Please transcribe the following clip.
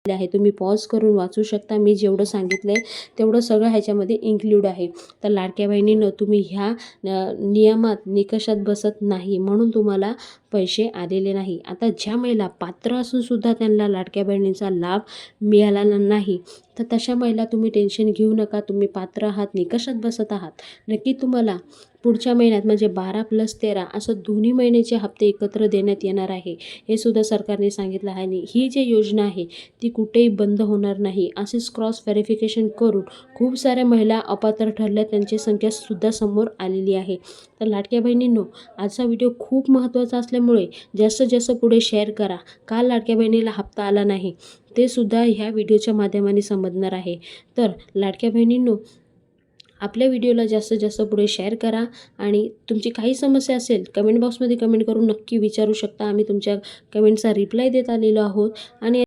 आहे, तुम्ही पॉज करून वाचू शकता. मी जेवढं सांगितलं आहे तेवढं सगळं ह्याच्यामध्ये इन्क्लूड आहे. तर लाडक्या बहिणींनो, तुम्ही ह्या नियमात निकषात बसत नाही म्हणून तुम्हाला पैसे आलेले नाही. आता ज्या महिला पात्र असून सुद्धा त्यांना लाडक्या बहिणींचा लाभ मिळाला नाही, तर तशा महिला तुम्ही टेन्शन घेऊ नका. तुम्ही पात्र आहात, निकषात बसत आहात. नक्की तुम्हाला पुढच्या महिन्यात म्हणजे 12+13 असं दोन्ही महिन्याचे हप्ते एकत्र देण्यात येणार आहे. हे सुद्धा सरकारने सांगितलं आहे. आणि ही जी योजना आहे ती कुठेही बंद होणार नाही. असेच क्रॉस व्हेरिफिकेशन करून खूप साऱ्या महिला अपात्र ठरल्या, त्यांची संख्यासुद्धा समोर आलेली आहे. तर लाडक्या बहिणींनो, आजचा व्हिडिओ खूप महत्त्वाचा असल्यामुळे जास्तीत जास्त पुढे शेअर करा. का लाडक्या बहिणीला हप्ता आला नाही ते सुद्धा ह्या व्हिडिओच्या माध्यमाने समजणार आहे. तर लाडक्या बहिणींनो, आपल्या व्हिडिओला जास्तीत जास्त पुढे शेअर करा. आणि तुमची काही समस्या असेल कमेंट बॉक्समध्ये कमेंट करून नक्की विचारू शकता. आम्ही तुमच्या कमेंटचा रिप्लाय देत आलेलो आहोत. आणि